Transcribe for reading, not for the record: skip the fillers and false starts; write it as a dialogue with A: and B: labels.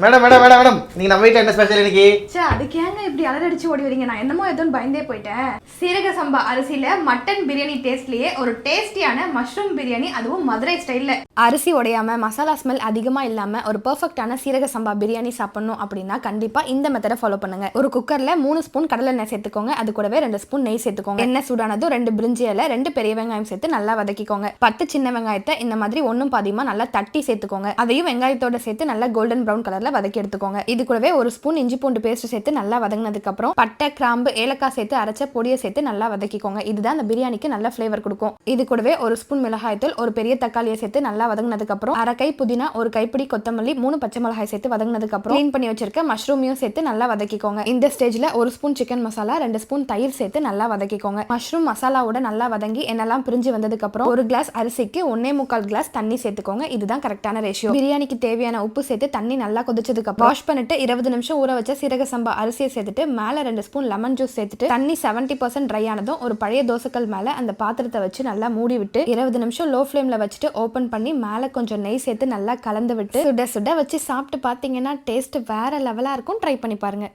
A: Madam madam madam madam நீங்க நம்ம வீட்ல என்ன ஸ்பெஷல் இன்னைக்கு?
B: சே அதுக்கு ஏங்க இப்படி அலறடிச்சு ஓடி வரீங்க? நான் என்னமோ எதுவும் பயந்தே போயிட்டேன். சீரக சம்பா அரிசியில மட்டன் பிரியாணி டேஸ்ட்லயே ஒரு டேஸ்டியான மஷ்ரூம் பிரியாணி, அதுவும் மதுரை ஸ்டைல்ல. அரிசி உடையாம மசாலா ஸ்மெல் அதிகமா இல்லாம ஒரு பெர்ஃபெக்ட்டான சீரக சம்பா பிரியாணி சாப்பிடணும் அப்படின்னா கண்டிப்பா இந்த மெத்தடை ஃபாலோ பண்ணுங்க. ஒரு குக்கர்ல 3 ஸ்பூன் கடலை எண்ணெய் சேர்த்துக்கோங்க. அது கூடவே 2 ஸ்பூன் நெய் சேர்த்துக்கோங்க. எண்ணெய் சூடானதும் 2 பிரிஞ்சி இலை, 2 பெரிய வெங்காயம் சேர்த்து நல்லா வதக்கிக்கோங்க. 10 சின்ன வெங்காயத்தை இந்த மாதிரி ஒன்னும் பாதியமா நல்லா தட்டி சேர்த்துக்கோங்க. அதையும் வெங்காயத்தோட சேர்த்து நல்லா கோல்டன் ப்ரௌன் கலர்ல வதக்கி எடுத்துக்கோங்க. இது கூடவே ஒரு ஸ்பூன் இஞ்சி பூண்டு பேஸ்ட் சேர்த்து நல்லா வதங்கினதுக்கு அப்புறம் பட்டை, கிராம்பு, ஏலக்காய் சேர்த்து அரைச்ச பொடியை சேர்த்து நல்லா வதக்கிக்கோங்க. இதுதான் அந்த பிரியாணிக்கு நல்ல ஃபிளேவர் கொடுக்கும். இது கூடவே ஒரு ஸ்பூன் மிளகாய்த்தூள், ஒரு பெரிய தக்காளியை சேர்த்து நல்லா வதங்கினதுக்கு அப்புறம் அரை கை புதினா, ஒரு கைப்பிடி கொத்தமல்லி, 3 பச்சை மிளகாய் சேர்த்து வதங்கினதுக்கு அப்புறம் க்ளீன் பண்ணி வச்சிருக்க மஷ்ரூமையும் சேர்த்து நல்லா வதக்கிக்கோங்க. இந்த ஸ்டேஜ்ல ஒரு ஸ்பூன் சிக்கன் மசாலா, 2 ஸ்பூன் தயிர் சேர்த்து நல்லா வதக்கிக்கோங்க. மஷ்ரூம் மசாலாவோட நல்லா வதங்கி என்னெல்லாம் பிரிஞ்சு வந்ததுக்கு அப்புறம் ஒரு கிளாஸ் அரிசிக்கு 1.25 கிளாஸ் தண்ணி சேர்த்துக்கோங்க. இதுதான் கரெக்டான ரேஷியோ. பிரியாணிக்கு தேவையான உப்பு சேர்த்து தண்ணி நல்லா கொதிச்சதுக்கு வாஷ் பண்ணிட்டு 20 நிமிஷம் ஊற வச்ச சீரக சம்பா அரிசியை சேர்த்துட்டு மேல 2 ஸ்பூன் லெமன் ஜூஸ் சேர்த்துட்டு தண்ணி 70% ட்ரை ஆனதும் ஒரு பழைய தோசைக்கல் மேல அந்த பாத்திரத்தை வச்சு நல்லா மூடி விட்டு 20 நிமிஷம் லோ ஃப்ளேம்ல வச்சுட்டு ஓபன் பண்ணி மேல கொஞ்சம் நெய் சேர்த்து நல்லா கலந்து விட்டு சுட சுட வச்சு சாப்பிட்டு பாத்தீங்கன்னா டேஸ்ட் வேற லெவலா இருக்கும். ட்ரை பண்ணி பாருங்க.